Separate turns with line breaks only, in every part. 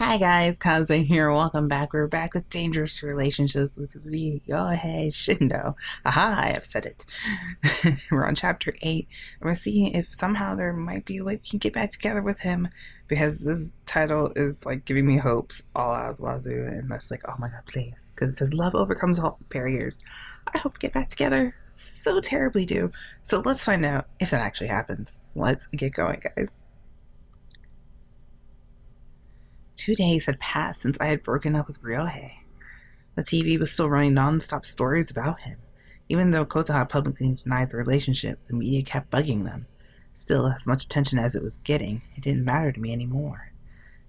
Hi guys, Kaze here. Welcome back. We're back with Dangerous Relationships with Ryouhei Shindo. Aha, I have said it. We're on chapter 8, and we're seeing if somehow there might be a way we can get back together with him, because this title is like giving me hopes all out of the wazoo, and I'm just like, oh my god, please. Because it says love overcomes all barriers. I hope to get back together. So terribly do. So let's find out if that actually happens. Let's get going, guys. 2 days had passed since I had broken up with Ryouhei. The TV was still running non-stop stories about him. Even though Kotaha publicly denied the relationship, the media kept bugging them. Still, as much attention as it was getting, it didn't matter to me anymore.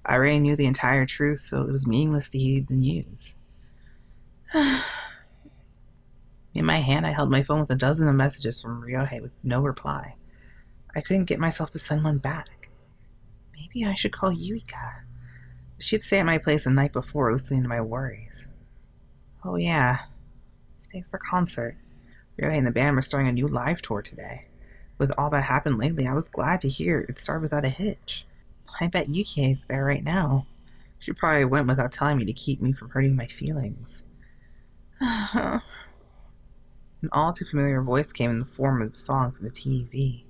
I already knew the entire truth, so it was meaningless to heed the news. In my hand, I held my phone with a dozen of messages from Ryouhei with no reply. I couldn't get myself to send one back. Maybe I should call Yuika. She'd stay at my place the night before, listening to my worries. Oh yeah, today's their concert. Ryouhei and the band were starting a new live tour today. With all that happened lately, I was glad to hear it started without a hitch. I bet Yuki's there right now. She probably went without telling me to keep me from hurting my feelings. An all too familiar voice came in the form of a song from the TV.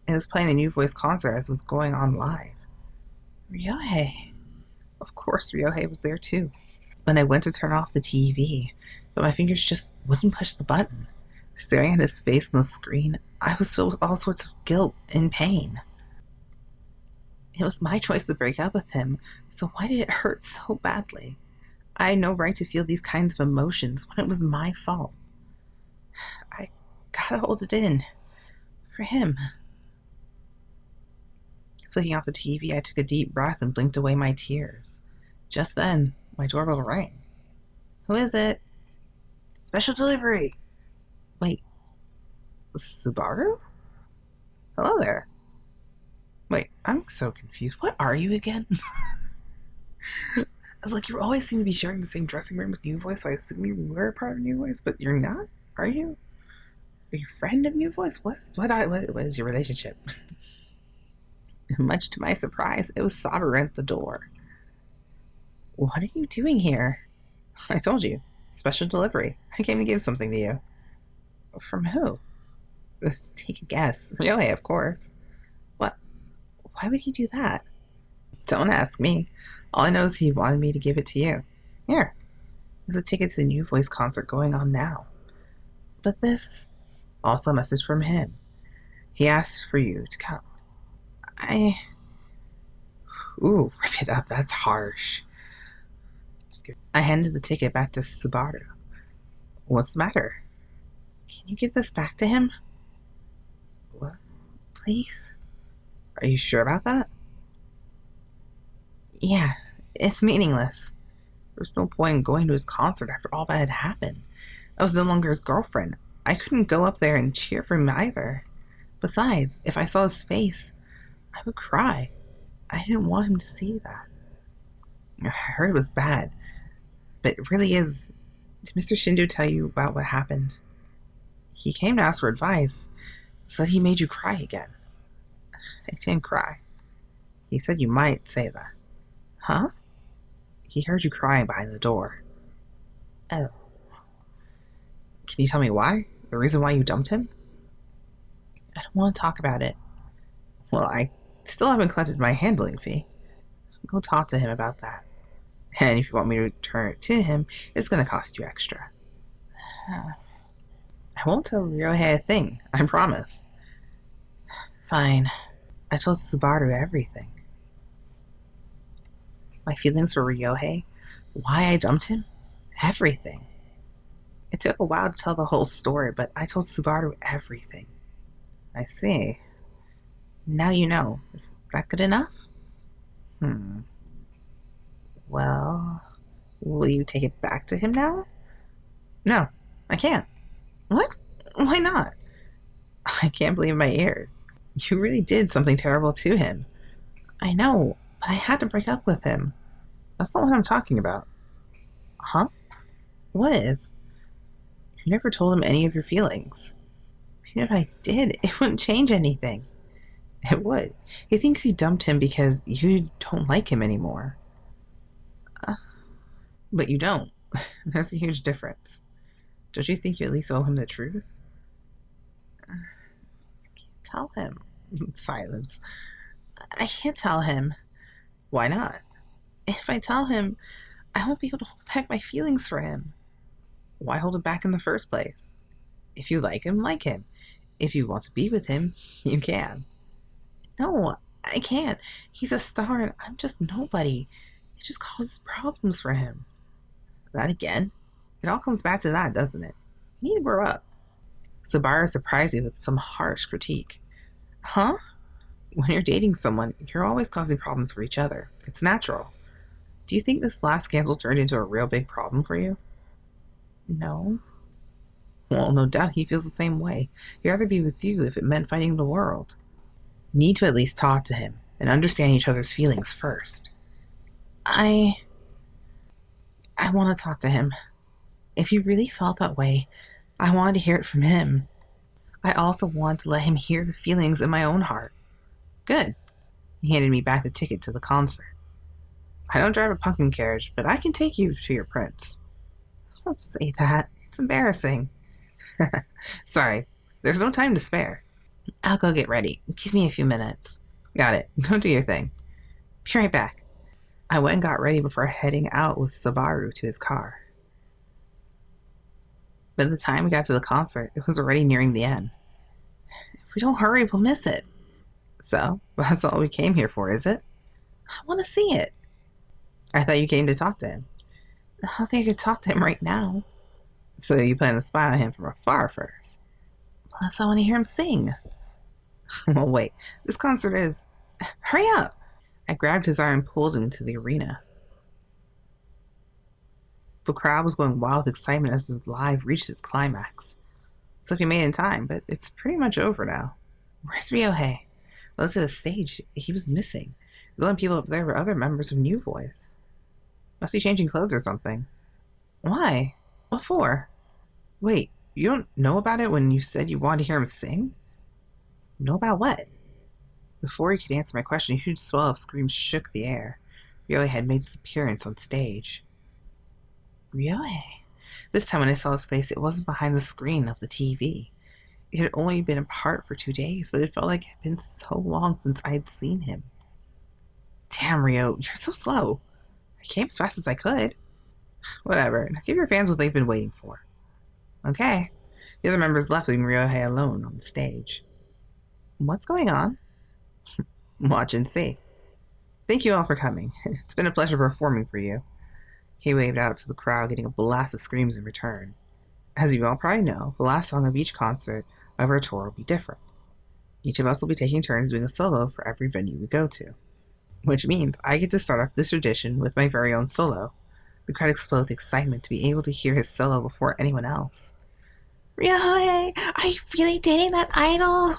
It was playing the New Voice concert as it was going on live. Ryouhei. Of course, Ryouhei was there too. When I went to turn off the TV, but my fingers just wouldn't push the button. Staring at his face on the screen, I was filled with all sorts of guilt and pain. It was my choice to break up with him, so why did it hurt so badly? I had no right to feel these kinds of emotions when it was my fault. I gotta hold it in. For him. Flicking off the TV, I took a deep breath and blinked away my tears. Just then, my doorbell rang. Who is it? Special delivery. Wait, Subaru? Hello there. Wait, I'm so confused. What are you again? I was like, you always seem to be sharing the same dressing room with New Voice, so I assume you were a part of New Voice, but you're not? Are you? Are you a friend of New Voice? What is your relationship? Much to my surprise, it was Saeba at the door. What are you doing here? I told you. Special delivery. I came to give something to you. From who? Take a guess. Ryouhei, of course. What? Why would he do that? Don't ask me. All I know is he wanted me to give it to you. Here. There's a ticket to the New Voice concert going on now. But this... Also a message from him. He asked for you to come. Ooh, rip it up, that's harsh. I handed the ticket back to Subaru. What's the matter? Can you give this back to him? What? Please? Are you sure about that? Yeah, it's meaningless. There's no point in going to his concert after all that had happened. I was no longer his girlfriend. I couldn't go up there and cheer for him either. Besides, if I saw his face, I would cry. I didn't want him to see that. I heard it was bad, but it really is. Did Mr. Shindo tell you about what happened? He came to ask for advice, said he made you cry again. I didn't cry. He said you might say that. Huh? He heard you crying behind the door. Oh. Can you tell me why? The reason why you dumped him? I don't want to talk about it. Well, I still haven't collected my handling fee. Go talk to him about that. And if you want me to return it to him, it's going to cost you extra. I won't tell Ryouhei a thing, I promise. Fine. I told Subaru everything. My feelings for Ryouhei, why I dumped him, everything. It took a while to tell the whole story, but I told Subaru everything. I see. Now you know. Is that good enough? Well, will you take it back to him now? No, I can't. What? Why not? I can't believe my ears. You really did something terrible to him. I know, but I had to break up with him. That's not what I'm talking about. Huh? What is? You never told him any of your feelings. Even if I did, it wouldn't change anything. It would. He thinks you dumped him because you don't like him anymore. But you don't. There's a huge difference. Don't you think you at least owe him the truth? Tell him. Silence. I can't tell him. Why not? If I tell him, I won't be able to hold back my feelings for him. Why hold him back in the first place? If you like him, like him. If you want to be with him, you can. No, I can't. He's a star and I'm just nobody. It just causes problems for him. That again? It all comes back to that, doesn't it? You need to grow up. Subaru surprised you with some harsh critique. Huh? When you're dating someone, you're always causing problems for each other. It's natural. Do you think this last scandal turned into a real big problem for you? No. Well, no doubt he feels the same way. He'd rather be with you if it meant fighting the world. You need to at least talk to him and understand each other's feelings first. I want to talk to him. If you really felt that way, I wanted to hear it from him. I also want to let him hear the feelings in my own heart. Good. He handed me back the ticket to the concert. I don't drive a pumpkin carriage, but I can take you to your prince. Don't say that. It's embarrassing. Sorry, there's no time to spare. I'll go get ready. Give me a few minutes. Got it. Go do your thing. Be right back. I went and got ready before heading out with Subaru to his car. By the time we got to the concert, it was already nearing the end. If we don't hurry, we'll miss it. So, that's all we came here for, is it? I want to see it. I thought you came to talk to him. I don't think I could talk to him right now. So you plan to spy on him from afar first? Plus, I want to hear him sing. Well, wait. This concert is... Hurry up! I grabbed his arm and pulled him into the arena. The crowd was going wild with excitement as the live reached its climax. Looks like we made it in time, but it's pretty much over now. Where's Ryouhei? Well, to the stage, he was missing. The only people up there were other members of New Voice. Must be changing clothes or something. Why? What for? Wait, you don't know about it when you said you wanted to hear him sing? Know about what? Before he could answer my question, a huge swell of screams shook the air. Ryouhei had made his appearance on stage. Ryouhei. This time when I saw his face, it wasn't behind the screen of the TV. It had only been apart for 2 days, but it felt like it had been so long since I had seen him. Damn, Ryo, you're so slow. I came as fast as I could. Whatever, now give your fans what they've been waiting for. Okay. The other members left, leaving Ryouhei alone on the stage. What's going on? Watch and see. Thank you all for coming. It's been a pleasure performing for you. He waved out to the crowd, getting a blast of screams in return. As you all probably know, the last song of each concert of our tour will be different. Each of us will be taking turns doing a solo for every venue we go to. Which means I get to start off this tradition with my very own solo. The crowd exploded with excitement to be able to hear his solo before anyone else. Ryouhei, are you really dating that idol?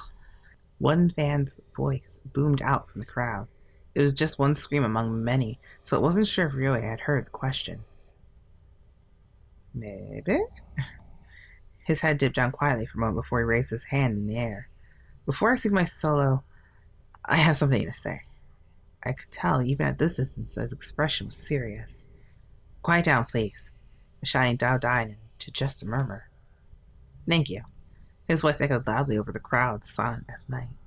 One fan's voice boomed out from the crowd. It was just one scream among many, so it wasn't sure if Ryouhei had heard the question. Maybe? His head dipped down quietly for a moment before he raised his hand in the air. Before I sing my solo, I have something to say. I could tell, even at this distance, that his expression was serious. Quiet down, please. The shouting died into just a murmur. Thank you. His voice echoed loudly over the crowd, silent as night.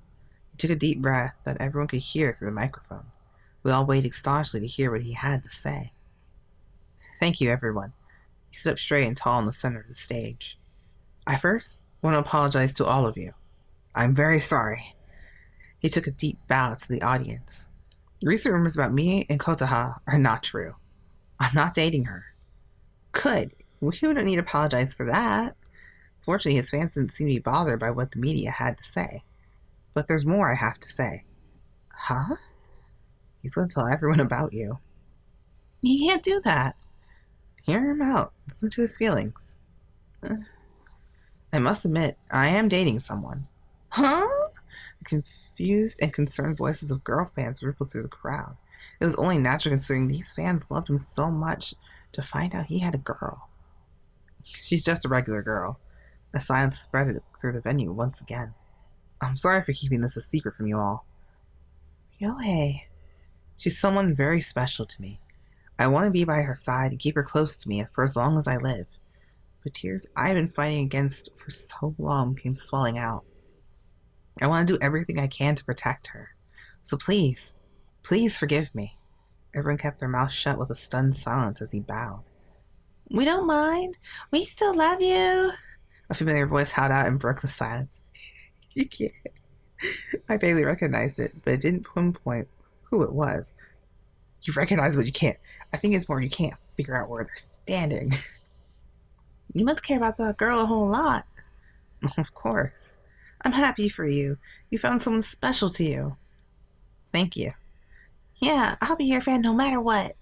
He took a deep breath that everyone could hear through the microphone. We all waited astonishedly to hear what he had to say. Thank you, everyone. He stood up straight and tall in the center of the stage. I first want to apologize to all of you. I'm very sorry. He took a deep bow to the audience. The recent rumors about me and Kotaha are not true. I'm not dating her. Good. We don't need to apologize for that. Fortunately, his fans didn't seem to be bothered by what the media had to say. But there's more I have to say. Huh? He's going to tell everyone about you. He can't do that. Hear him out. Listen to his feelings. I must admit, I am dating someone. Huh? The confused and concerned voices of girl fans rippled through the crowd. It was only natural considering these fans loved him so much to find out he had a girl. She's just a regular girl. A silence spread through the venue once again. I'm sorry for keeping this a secret from you all. Ryouhei. She's someone very special to me. I want to be by her side and keep her close to me for as long as I live. The tears I've been fighting against for so long came swelling out. I want to do everything I can to protect her. So please, please forgive me. Everyone kept their mouths shut with a stunned silence as he bowed. We don't mind. We still love you. A familiar voice howled out and broke the silence. You can't. I barely recognized it, but it didn't pinpoint who it was. You recognize it, but you can't. I think it's more you can't figure out where they're standing. You must care about that girl a whole lot. Of course. I'm happy for you. You found someone special to you. Thank you. Yeah, I'll be your fan no matter what.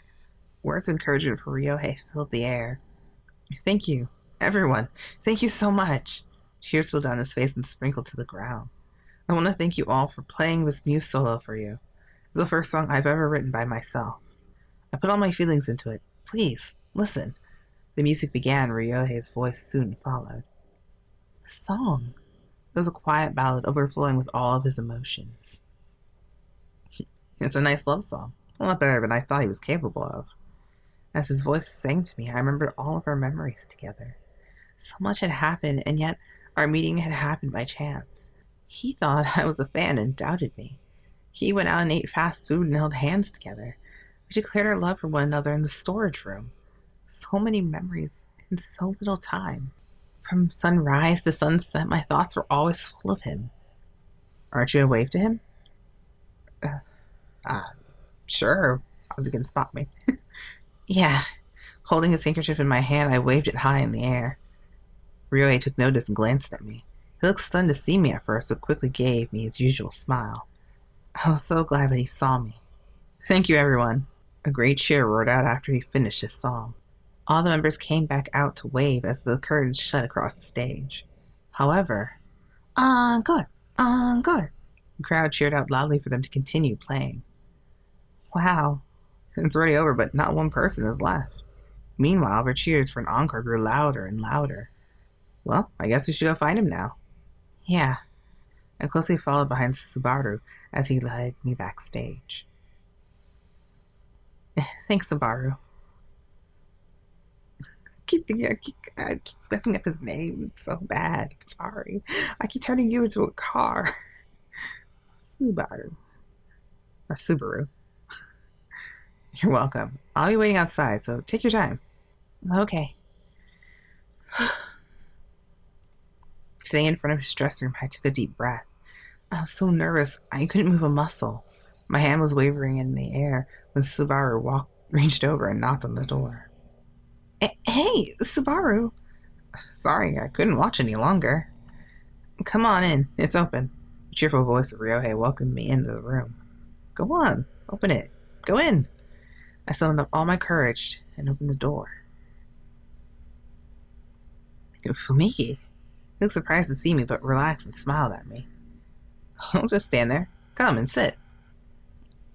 Words of encouragement for Ryouhei filled the air. Thank you, everyone. Thank you so much. Tears spilled down his face and sprinkled to the ground. I want to thank you all for playing this new solo for you. It's the first song I've ever written by myself. I put all my feelings into it. Please, listen. The music began, Ryouhei's voice soon followed. The song. It was a quiet ballad overflowing with all of his emotions. It's a nice love song. A lot better than I thought he was capable of. As his voice sang to me, I remembered all of our memories together. So much had happened, and yet our meeting had happened by chance. He thought I was a fan and doubted me. He went out and ate fast food and held hands together. We declared our love for one another in the storage room. So many memories in so little time. From sunrise to sunset, my thoughts were always full of him. Aren't you going to wave to him? Sure. How's he going to spot me? Yeah. Holding his handkerchief in my hand, I waved it high in the air. Ryouhei took notice and glanced at me. He looked stunned to see me at first, but quickly gave me his usual smile. I was so glad that he saw me. Thank you, everyone. A great cheer roared out after he finished his song. All the members came back out to wave as the curtain shut across the stage. However, encore, encore. The crowd cheered out loudly for them to continue playing. Wow, it's already over, but not one person is left. Meanwhile, their cheers for an encore grew louder and louder. Well, I guess we should go find him now. Yeah. I closely followed behind Subaru as he led me backstage. Thanks, Subaru. I keep messing up his name. It's so bad. I'm sorry. I keep turning you into a car. Subaru. Or Subaru. You're welcome. I'll be waiting outside, so take your time. Okay. Sitting in front of his dressing room, I took a deep breath. I was so nervous, I couldn't move a muscle. My hand was wavering in the air when Subaru reached over and knocked on the door. Hey, Subaru! Sorry, I couldn't watch any longer. Come on in, it's open. The cheerful voice of Ryouhei welcomed me into the room. Go on, open it. Go in. I summoned up all my courage and opened the door. Fumiki. He looked surprised to see me, but relaxed and smiled at me. I'll just stand there. Come and sit.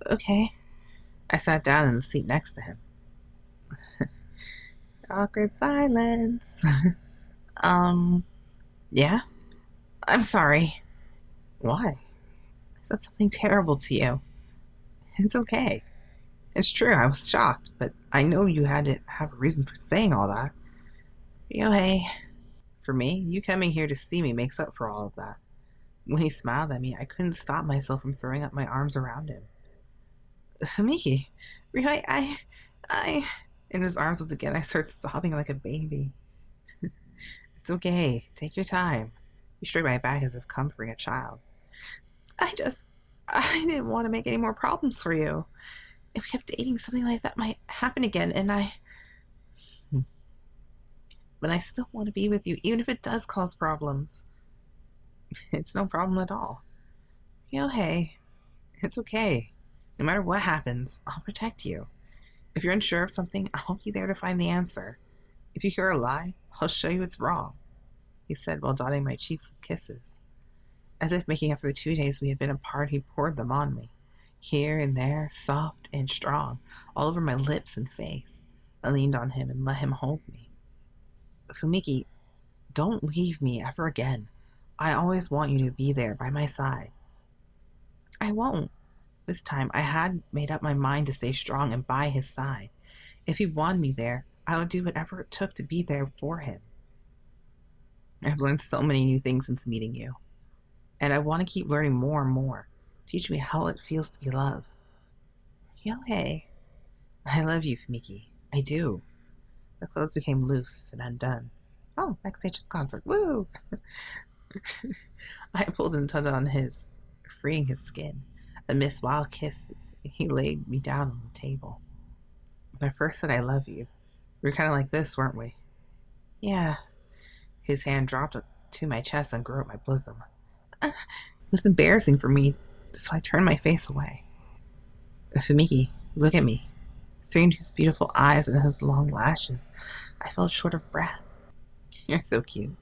Okay. I sat down in the seat next to him. Awkward silence. Yeah? I'm sorry. Why? I said something terrible to you. It's okay. It's true, I was shocked, but I know you had to have a reason for saying all that. Ryouhei. For me, you coming here to see me makes up for all of that. When he smiled at me, I couldn't stop myself from throwing up my arms around him. Fumiki, Ryouhei, I... In his arms once again, I started sobbing like a baby. It's okay. Take your time. He stroked my back as if comforting a child. I didn't want to make any more problems for you. If we kept dating, something like that might happen again, and But I still want to be with you, even if it does cause problems. It's no problem at all. Ryouhei, it's okay. No matter what happens, I'll protect you. If you're unsure of something, I'll be there to find the answer. If you hear a lie, I'll show you it's wrong, he said while dotting my cheeks with kisses. As if making up for the 2 days we had been apart, he poured them on me. Here and there, soft and strong, all over my lips and face. I leaned on him and let him hold me. Fumiki, don't leave me ever again. I always want you to be there by my side. I won't. This time I had made up my mind to stay strong and by his side. If he wanted me there, I would do whatever it took to be there for him. I've learned so many new things since meeting you, and I want to keep learning more and more. Teach me how it feels to be loved. Ryouhei. I love you, Fumiki. I do. The clothes became loose and undone. Oh, backstage at the concert. Woo! I pulled and tugged on his, freeing his skin. Amidst wild kisses, he laid me down on the table. When I first said I love you, we were kind of like this, weren't we? Yeah. His hand dropped to my chest and grew at my bosom. It was embarrassing for me, so I turned my face away. Fumiki, look at me. Staring into his beautiful eyes and his long lashes, I felt short of breath. You're so cute.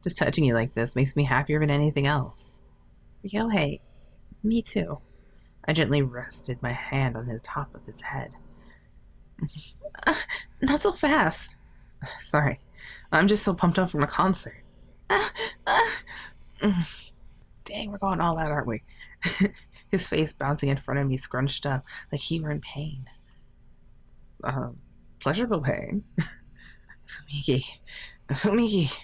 Just touching you like this makes me happier than anything else. Ryouhei, me too. I gently rested my hand on the top of his head. Not so fast. Sorry, I'm just so pumped up from the concert. Dang, we're going all out, aren't we? His face bouncing in front of me, scrunched up like he were in pain. Pleasurable pain? Fumiki.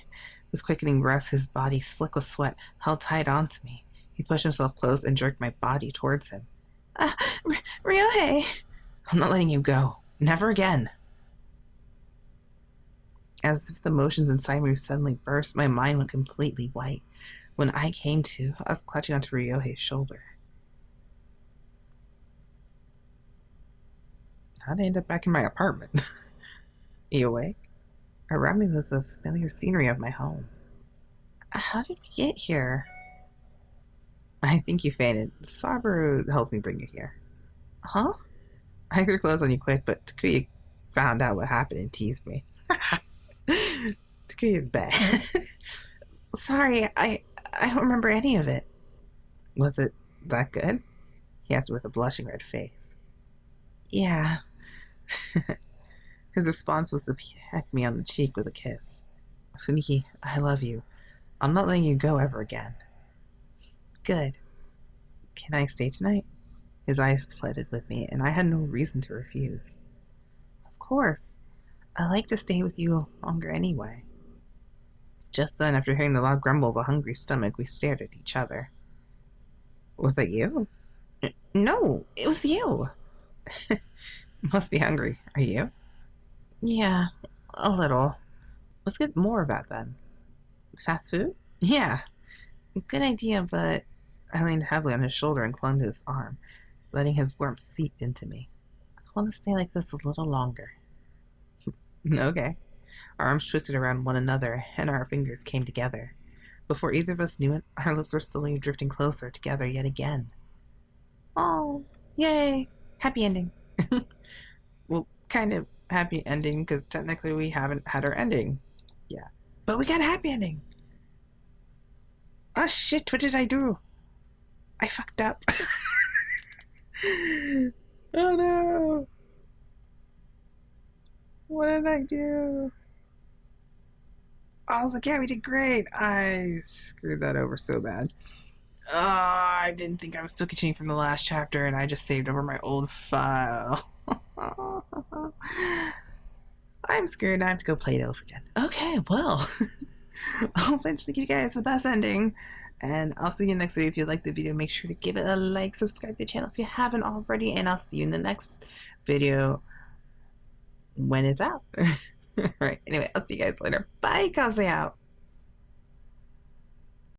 With quickening breaths, his body slick with sweat, held tight onto me. He pushed himself close and jerked my body towards him. Ryouhei! I'm not letting you go. Never again. As if the emotions inside me suddenly burst, my mind went completely white. When I came to, I was clutching onto Ryouhei's shoulder. How'd I end up back in my apartment? You awake? Around me was the familiar scenery of my home. How did we get here? I think you fainted. Subaru helped me bring you here. Huh? I threw clothes on you quick, but Takuya found out what happened and teased me. Takuya's bad. Sorry, I don't remember any of it. Was it that good? He asked with a blushing red face. Yeah. His response was to peck me on the cheek with a kiss. Fumiki, I love you. I'm not letting you go ever again. Good. Can I stay tonight? His eyes pleaded with me, and I had no reason to refuse. Of course. I like to stay with you longer anyway. Just then, after hearing the loud grumble of a hungry stomach, we stared at each other. Was that you? No, it was you. Must be hungry. Are you? Yeah, a little. Let's get more of that then. Fast food? Yeah. Good idea, but I leaned heavily on his shoulder and clung to his arm, letting his warmth seep into me. I want to stay like this a little longer. Okay. Our arms twisted around one another, and our fingers came together. Before either of us knew it, our lips were slowly drifting closer together yet again. Oh, yay! Happy ending. Well, kind of happy ending, because technically we haven't had our ending. Yeah. But we got a happy ending. Oh shit, what did I do? I fucked up. Oh no. What did I do? I was like, yeah, we did great. I screwed that over so bad. I didn't think I was still continuing from the last chapter, and I just saved over my old file. I'm screwed. I have to go play it over again. Okay, well, I'll eventually give you guys the best ending, and I'll see you next video. If you like the video, make sure to give it a like, subscribe to the channel if you haven't already, and I'll see you in the next video when it's out. Alright, anyway, I'll see you guys later. Bye, Kaze out.